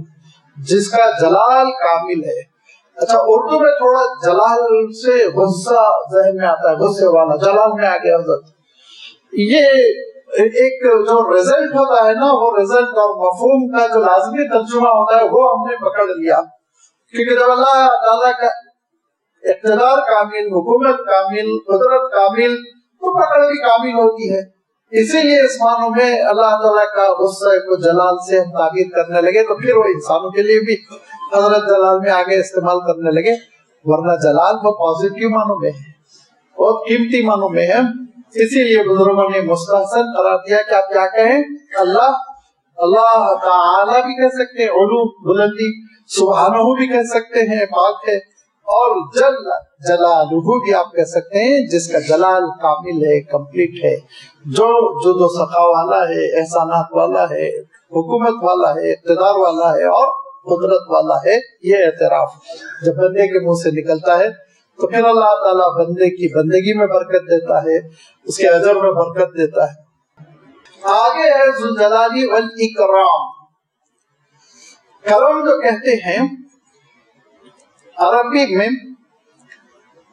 جس کا جلال کامل ہے. اچھا اردو میں تھوڑا جلال سے غصہ ذہن میں آتا ہے، غصے والا، جلال میں آ گیا حضرت۔ یہ ایک جو رزلٹ ہوتا ہے نا، وہ رزلٹ اور مفہوم کا جو لازمی ترجمہ ہوتا ہے وہ ہم نے پکڑ لیا، کیونکہ جب اللہ تعالیٰ کا اقتدار کامل، حکومت کامل، قدرت کامل، تو پکڑ بھی کامل ہوتی ہے۔ اسی لیے اس معنوں میں اللہ تعالیٰ کا غصہ کو جلال سے ہم تعبیر کرنے لگے، تو پھر وہ انسانوں کے لیے بھی حضرت جلال میں آگے استعمال کرنے لگے، ورنہ جلال وہ پازیٹیو معنوں میں ہے اور قیمتی معنوں میں ہے۔ اسی لیے بزرگوں نے مستحسن قرار دیا کہ آپ کیا کہیں، اللہ تعالی بھی کہہ سکتے ہیں، علو بلندی، سبحانہ بھی کہہ سکتے ہیں، پاک ہے، اور جل جلالہ بھی آپ کہہ سکتے ہیں، جس کا جلال کامل ہے، کمپلیٹ ہے، جو جود و سخا والا ہے، احسانات والا ہے، حکومت والا ہے، اقتدار والا ہے اور قدرت والا ہے۔ یہ اعتراف جب بندے کے منہ سے نکلتا ہے تو پھر اللہ تعالیٰ بندے کی بندگی میں برکت دیتا ہے، اس کے اجر میں برکت دیتا ہے۔ آگے ہے ذوالجلال والاکرام۔ کرم جو کہتے ہیں عربی میں،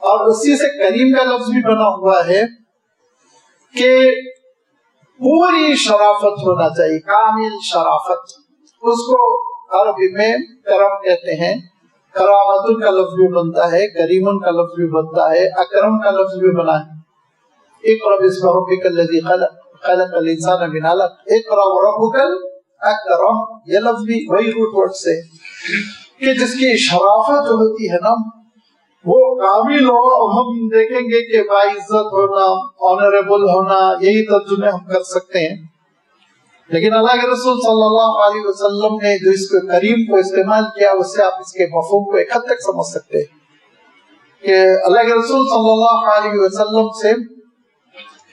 اور اسی سے کریم کا لفظ بھی بنا ہوا ہے، کہ پوری شرافت ہونا چاہیے، کامل شرافت، اس کو عربی میں کرم کہتے ہیں۔ کرامت کا لفظ بھی بنتا ہے، کریم کا لفظ بھی بنتا ہے، اکرم کا لفظ بھی بنا ہے۔ اقرأ باسم ربک الذی خلق، خلق الانسان من علق، اقرأ وربک الاکرم، یہ لفظ بھی وہی روٹ ورڈ سے، کہ جس کی شرافت جو ہوتی ہے نا وہ کامل ہو۔ ہم دیکھیں گے کہ باعزت ہونا، آنریبل ہونا، یہی ترجمے ہم کر سکتے ہیں، لیکن اللہ کے رسول صلی اللہ علیہ وسلم نے جو اس کو کریم کو استعمال کیا، اس سے آپ اس کے مفہوم کو ایک حد تک سمجھ سکتے ہیں کہ اللہ کے رسول صلی اللہ علیہ وسلم سے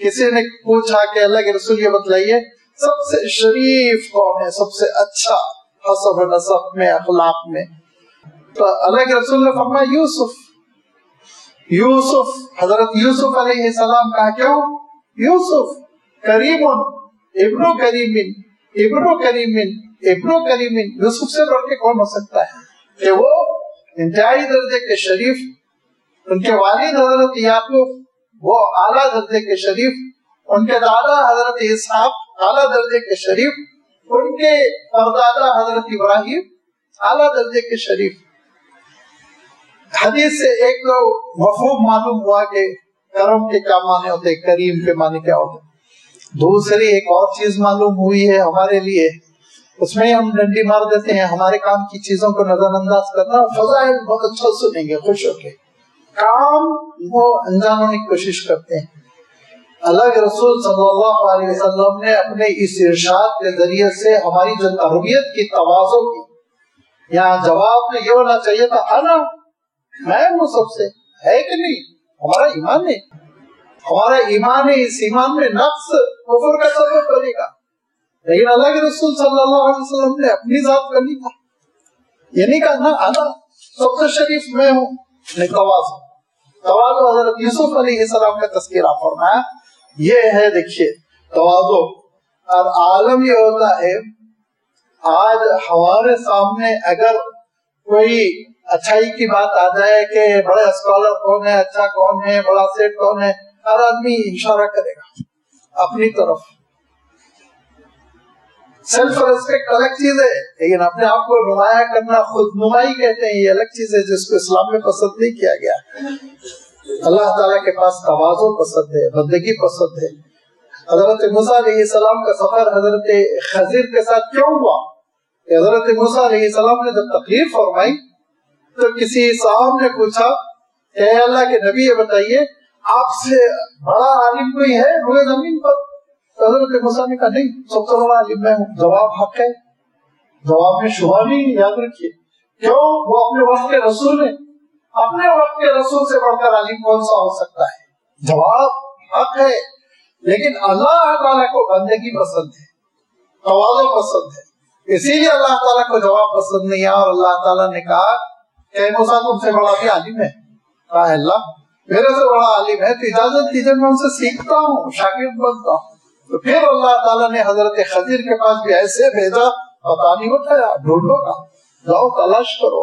کسی نے پوچھا کہ اللہ کے رسول یہ بتلائیے سب سے شریف کون ہے، سب سے اچھا حسب نسب میں، اخلاق میں، تو اللہ کے رسول نے فرمایا یوسف۔ یوسف، حضرت یوسف علیہ السلام کہا، کیوں؟ یوسف کریم، ابن کریم، ابن کریم، ابن کریم، یوسف سے بڑھ کے کون ہو سکتا ہے کہ وہ انتہائی درجے کے شریف، ان کے والد حضرت یعقوب وہ اعلیٰ درجے کے شریف، ان کے دادا حضرت اسحاق اعلیٰ درجے کے شریف، ان کے پردادا حضرت ابراہیم اعلیٰ درجے کے شریف۔ حدیث سے ایک تو مفہوم معلوم ہوا کہ کرم کے کیا معنی ہوتے، کریم کے معنی کیا ہوتے۔ دوسری ایک اور چیز معلوم ہوئی ہے ہمارے لیے، اس میں ہم ڈنڈی مار دیتے ہیں، ہمارے کام کی چیزوں کو نظر انداز کرنا، فضائل بہت اچھا سنیں گے خوش ہو کے، کام وہ انجام ہونے کی کوشش کرتے ہیں۔ اللہ کے رسول صلی اللہ علیہ وسلم نے اپنے اس ارشاد کے ذریعے سے ہماری جو تربیت کی، تواضع کی، یہاں جواب میں یہ ہونا چاہیے تھا انا، میں ہوں سب سے، ہے کہ نہیں؟ ہمارا ایمان ہے، ہمارا ایمان ہے، اس ایمان میں نقص کفر کا سبب کرے گا، لیکن اللہ کے رسول صلی اللہ علیہ وسلم نے اپنی ذات کا نہیں کہا، یہ نہیں کہا نا انا سب سے شریف میں ہوں، نہیں، تواضع۔ تواضع حضرت یوسف علیہ السلام کا تذکرہ فرمایا، یہ ہے دیکھیے تواضع۔ اور عالم یہ ہوتا ہے، آج ہمارے سامنے اگر کوئی اچھائی کی بات آ جائے کہ بڑے اسکالر کون ہے، اچھا کون ہے، بڑا سیٹ کون ہے، ہر آدمی اشارہ کرے گا اپنی طرف۔ سیلف ریسپیکٹ الگ چیز ہے، لیکن اپنے آپ کو نمایاں کرنا، خود نمائی کہتے ہیں، یہ الگ چیز ہے جس کو اسلام میں پسند نہیں کیا گیا۔ اللہ تعالیٰ کے پاس تواضع پسند ہے، بندگی پسند ہے۔ حضرت موسیٰ علیہ السلام کا سفر حضرت خضر کے ساتھ کیوں ہوا کہ حضرت موسیٰ علیہ السلام نے جب تقریر فرمائی تو کسی صاحب نے پوچھا کہ اے اللہ کے نبی یہ بتائیے آپ سے بڑا عالم کوئی ہے روئے زمین پر؟ حضرت موسیٰ نے کہا نہیں، سب سے بڑا عالم میں ہوں۔ جواب حق ہے، جواب میں شبہ نہیں، یاد رکھیے۔ کیوں؟ وہ اپنے وقت کے رسول ہیں، اپنے وقت کے رسول سے بڑھ کر عالم کون سا ہو سکتا ہے؟ جواب حق ہے، لیکن اللہ تعالیٰ کو بندگی پسند ہے، تواضع پسند ہے، اسی لیے اللہ تعالیٰ کو جواب پسند نہیں ہے۔ اور اللہ تعالیٰ نے کہا کہ موسیٰ تم سے بڑا بھی عالم ہے؟ کہا اللہ میرے سے بڑا عالم ہے تو اجازت دیجیے میں ان سے سیکھتا ہوں، شاگرد بنتا ہوں۔ تو پھر اللہ تعالیٰ نے حضرت خضر کے پاس بھی ایسے بھیجا، پتا نہیں بتایا، ڈھونڈو گا، جاؤ تلاش کرو۔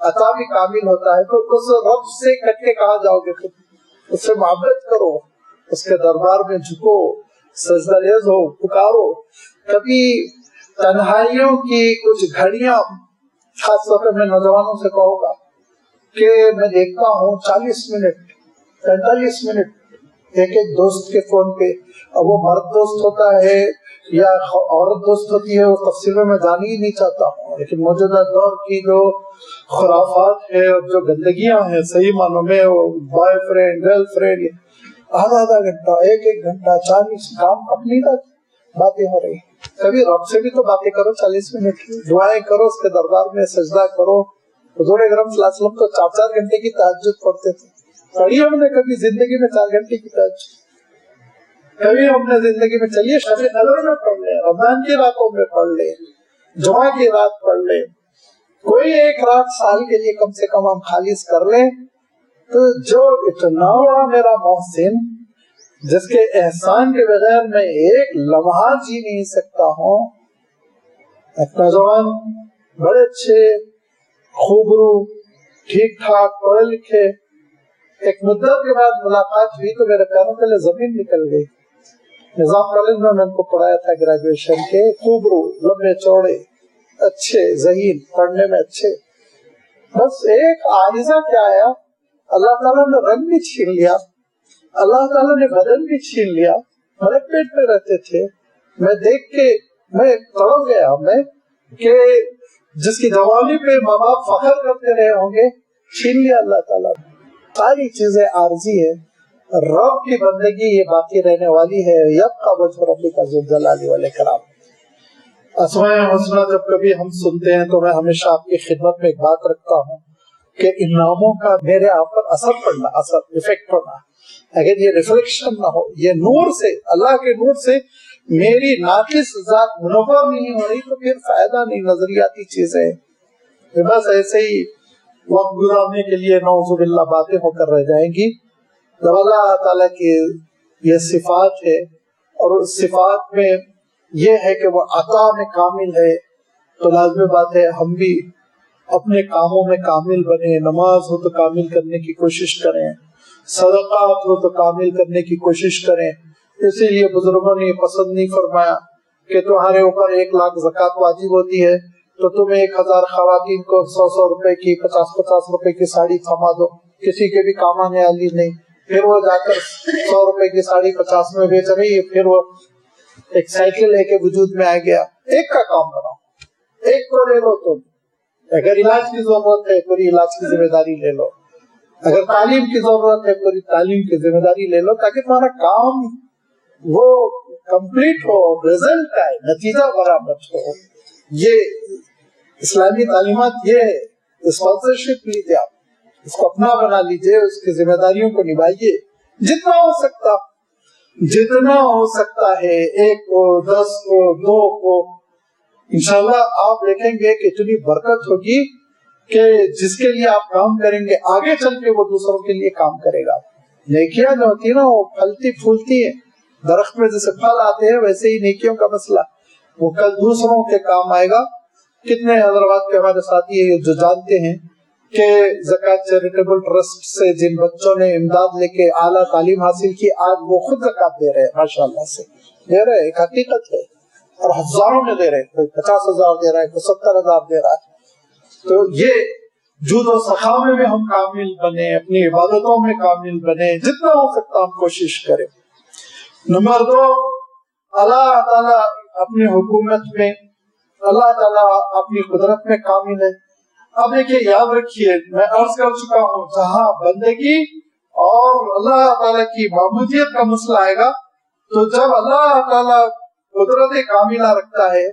عطا بھی کامل ہوتا ہے، تو اس رب سے کٹ کے کہاں جاؤ گے؟ اس سے محبت کرو، اس کے دربار میں جھکو، سجدہ ریز ہو، پکارو۔ کبھی تنہائیوں کی کچھ گھڑیاں، خاص طور پہ میں نوجوانوں سے کہوں گا کہ میں دیکھتا ہوں 40 منٹ 45 منٹ ایک دوست کے فون پہ، اب وہ مرد دوست ہوتا ہے یا عورت دوست ہوتی ہے، وہ تفصیلوں میں جانے ہی نہیں چاہتا ہوں، لیکن موجودہ دور کی جو خرافات ہے اور جو گندگیاں ہیں صحیح معنوں میں، بوائے فرینڈ گرل فرینڈ، آدھا گھنٹہ ایک گھنٹہ 40 کام اپنی تک باتیں ہو رہی۔ کبھی رب سے بھی تو باتیں کرو 40 منٹ، دعائیں کرو، اس کے دربار میں سجدہ کرو۔ حضور اکرم صلی اللہ علیہ وسلم تو 4 گھنٹے کی تہجد پڑھتے تھے۔ پڑھی ہم نے کبھی زندگی میں 4 گھنٹے کی تہجد؟ کبھی ہم نے زندگی میں، چلیے شب قدر میں پڑھ لیں، رمضان کی راتوں میں پڑھ لیں، جمعہ کی رات پڑھ لیں، کوئی ایک رات سال کے لیے کم سے کم ہم خالص کر لیں، تو جو اتنا بڑا میرا محسن جس کے احسان کے بغیر میں ایک لمحہ جی نہیں سکتا ہوں، ایک نوجوان بڑے اچھے خوبرو ٹھیک ٹھاک پڑھے لکھے، ایک مدت کے بعد ملاقات ہوئی تو میرے پیروں تلے زمین نکل گئی۔ نظام کالج میں ان کو پڑھایا تھا گریجویشن کے، خوبرو، لمبے چوڑے، اچھے ذہین، پڑھنے میں اچھے، بس ایک عارضہ کیا آیا، اللہ تعالیٰ نے رنگ بھی چھین لیا، اللہ تعالیٰ نے بدن بھی چھین لیا، میرے پیٹ میں رہتے تھے، میں دیکھ کے میں تڑپ گیا میں کہ جس کی جوانی پہ ماں باپ فخر کرتے رہے ہوں گے، چھین لیا اللہ تعالیٰ۔ ساری چیزیں عارضی ہے، رب کی بندگی یہ باقی رہنے والی ہے۔ یبقی وجہ ربک ذو الجلال والاکرام۔ اسماء الحسنی جب کبھی ہم سنتے ہیں تو میں ہمیشہ آپ کی خدمت میں ایک بات رکھتا ہوں کہ ان ناموں کا میرے آپ پر اثر پڑنا، افیکٹ پڑنا، اگر یہ ریفلیکشن نہ ہو، یہ نور سے، اللہ کے نور سے میری ناقص ذات منور نہیں ہو رہی تو پھر فائدہ نہیں، نظریاتی چیزیں بس ایسے ہی وقت گزارنے کے لیے نعوذ باللہ باتیں ہو کر رہ جائیں گی۔ جب اللہ تعالیٰ کی یہ صفات ہے اور اس صفات میں یہ ہے کہ وہ عطا میں کامل ہے، تو لازمی بات ہے ہم بھی اپنے کاموں میں کامل بنے، نماز ہو تو کامل کرنے کی کوشش کریں، صدقات ہو تو کامل کرنے کی کوشش کریں۔ اسی لیے بزرگوں نے یہ پسند نہیں فرمایا کہ تمہارے اوپر 1 لاکھ زکوٰۃ واجب ہوتی ہے تو تم 1000 خواتین کو 100 روپے کی، 50 روپے کی ساڑی تھما دو، کسی کے بھی کام آنے والی نہیں، پھر وہ جا کر 100 روپے کی ساڑی 50 میں بیچ رہی ہے، پھر وہ ایک سائیکل ہے کہ وجود میں آ گیا۔ ایک کا کام بناؤ، ایک کو لے لو، تم اگر علاج کی ضرورت ہے پوری علاج کی ذمہ داری لے لو، اگر تعلیم کی ضرورت ہے پوری تعلیم کی ذمہ داری لے لو، تاکہ تمہارا کام وہ کمپلیٹ ہو، رزلٹ آئے، نتیجہ برآمد ہو۔ یہ اسلامی تعلیمات یہ ہے، اسپانسرشپ لیجیے، آپ اس کو اپنا بنا لیجیے، اس کی ذمہ داریوں کو نبھائیے جتنا ہو سکتا ہے، 1 کو، 10 کو، 2 کو، انشاءاللہ آپ دیکھیں گے کہ اتنی برکت ہوگی کہ جس کے لیے آپ کام کریں گے آگے چل کے وہ دوسروں کے لیے کام کرے گا۔ نیکیاں جو ہوتی ہیں نا وہ پھلتی پھولتی ہیں، درخت میں جیسے پھل آتے ہیں ویسے ہی نیکیوں کا مسئلہ وہ کل دوسروں کے کام آئے گا۔ کتنے حضرات کے ہمارے ساتھی ہیں جو جانتے ہیں کہ زکوٰۃ چیریٹیبل ٹرسٹ سے جن بچوں نے امداد لے کے اعلیٰ تعلیم حاصل کی، آج وہ خود زکوٰۃ دے رہے ہیں، ماشاءاللہ سے دے رہے ہیں، ایک حقیقت ہے، اور ہزاروں میں دے رہے ہیں، کوئی 50,000 دے رہا ہے، کوئی 70,000 دے رہا ہے۔ تو یہ جود و سخا میں بھی ہم کامل بنے، اپنی عبادتوں میں کامل بنے، جتنا ہو سکتا ہم کوشش کریں۔ نمبر 2، اللہ تعالیٰ اپنی حکومت میں، اللہ تعالیٰ اپنی قدرت میں کامل ہے۔ اب دیکھیے، یاد رکھیے، میں عرض کر چکا ہوں، جہاں بندگی اور اللہ تعالیٰ کی معبودیت کا مسئلہ آئے گا تو جب اللہ تعالیٰ قدرت کاملہ رکھتا ہے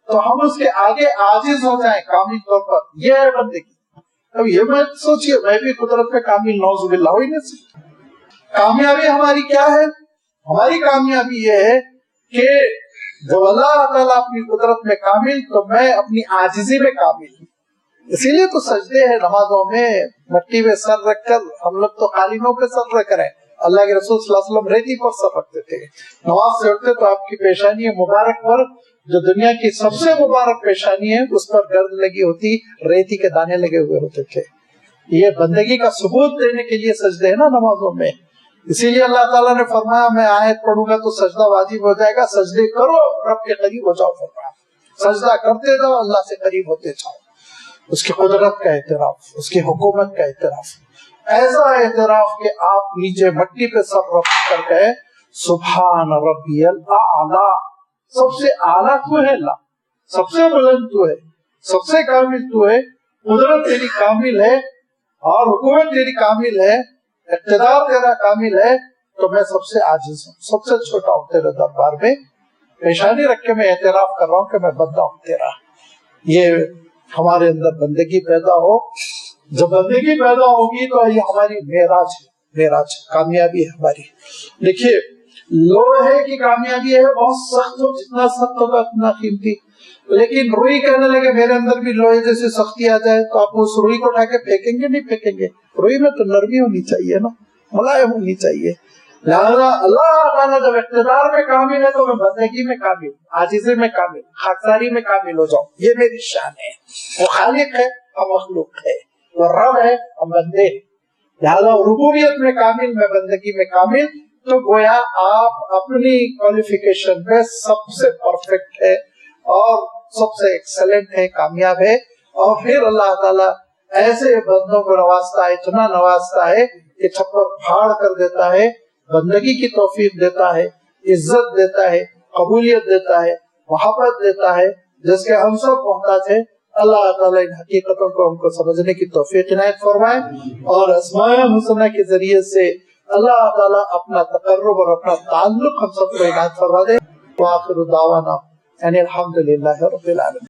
تو ہم اس کے آگے عاجز ہو جائیں کامل طور پر، یہ ہے بندگی۔ اب یہ میں سوچیے، میں بھی قدرت میں کامل نعوذ باللہ ہو ہی نہیں سکتا۔ کامیابی ہماری کیا ہے؟ ہماری کامیابی یہ ہے کہ جب اللہ تعالیٰ اپنی قدرت میں کامل تو میں اپنی عاجزی میں کامل ہوں۔ اسی لیے تو سجدے ہیں نمازوں میں، مٹی میں سر رکھ کر، ہم لوگ تو قالینوں پہ سر رکھ رہے ہیں، اللہ کے رسول صلی اللہ علیہ وسلم ریتی پر سر رکھتے تھے۔ نماز سے اٹھتے تو آپ کی پیشانی مبارک پر جو دنیا کی سب سے مبارک پیشانی ہے اس پر گرد لگی ہوتی، ریتی کے دانے لگے ہوئے ہوتے تھے. یہ بندگی کا ثبوت دینے کے لیے سجدے ہیں نا نمازوں میں. اسی لیے اللہ تعالیٰ نے فرمایا میں آیت پڑھوں گا تو سجدہ واجب ہو جائے گا، سجدے کرو رب کے قریب ہو جاؤ. فرمایا سجدہ کرتے جاؤ، اللہ سے قریب ہوتے جاؤ. اس کی قدرت کا اعتراف، اس کی حکومت کا اعتراف، ایسا اعتراف کہ آپ نیچے مٹی پہ سر رکھ کر گئے سبحان ربی الاعلی، سب سے اعلیٰ تو ہے اللہ، سب سے بلند تو ہے، سب سے کامل تو ہے، قدرت تیری کامل ہے اور حکومت تیری کامل ہے، اقتدار تیرا کامل ہے، تو میں سب سے عاجز ہوں، سب سے چھوٹا ہوں تیرے دربار میں. پیشانی رکھ کے میں اعتراف کر رہا ہوں کہ میں بندہ ہوں تیرا. یہ ہمارے اندر بندگی پیدا ہو. جب بندگی پیدا ہوگی تو یہ ہماری معراج ہے، معراج کامیابی ہے ہماری. دیکھیے لوہے کی کامیابی ہے بہت سخت ہو، جتنا سخت ہوگا اتنا قیمتی. لیکن روئی کہنے لگے میرے اندر بھی لوہے جیسی سختی آ جائے تو آپ اس روئی کو اٹھا کے پھینکیں گے؟ نہیں پھینکیں گے. روئی میں تو نرمی ہونی چاہیے نا، ملائم ہونی چاہیے. لہذا اللہ تعالیٰ جب اقتدار میں کامل ہے تو میں بندگی میں کامل، عاجزی میں کامل، خاکساری میں کامل ہو جاؤں. یہ میری شان ہے. وہ خالق ہے، ہم مخلوق ہے. وہ رب ہے، ہم بندے. لہذا ربوبیت میں کامل، میں بندگی میں کامل. تو گویا آپ اپنی کوالیفیکیشن میں سب سے پرفیکٹ ہے اور سب سے ایکسلنٹ ہے، کامیاب ہے. اور پھر اللہ تعالیٰ ایسے بندوں کو نوازتا ہے، اتنا نوازتا ہے کہ چھپر پھاڑ کر دیتا ہے، بندگی کی توفیق دیتا ہے، عزت دیتا ہے، قبولیت دیتا ہے، محبت دیتا ہے، جس کے ہم سب محتاج ہیں. اللہ تعالیٰ ان حقیقتوں کو ہم کو سمجھنے کی توفیق عنایت فرمائے اور اسماء الحسنہ کے ذریعے سے اللہ تعالیٰ اپنا تقرب اور اپنا تعلق ہم سب کو عنایت فرما دے. وآخر دعوانا ان الحمدللہ رب العالمین.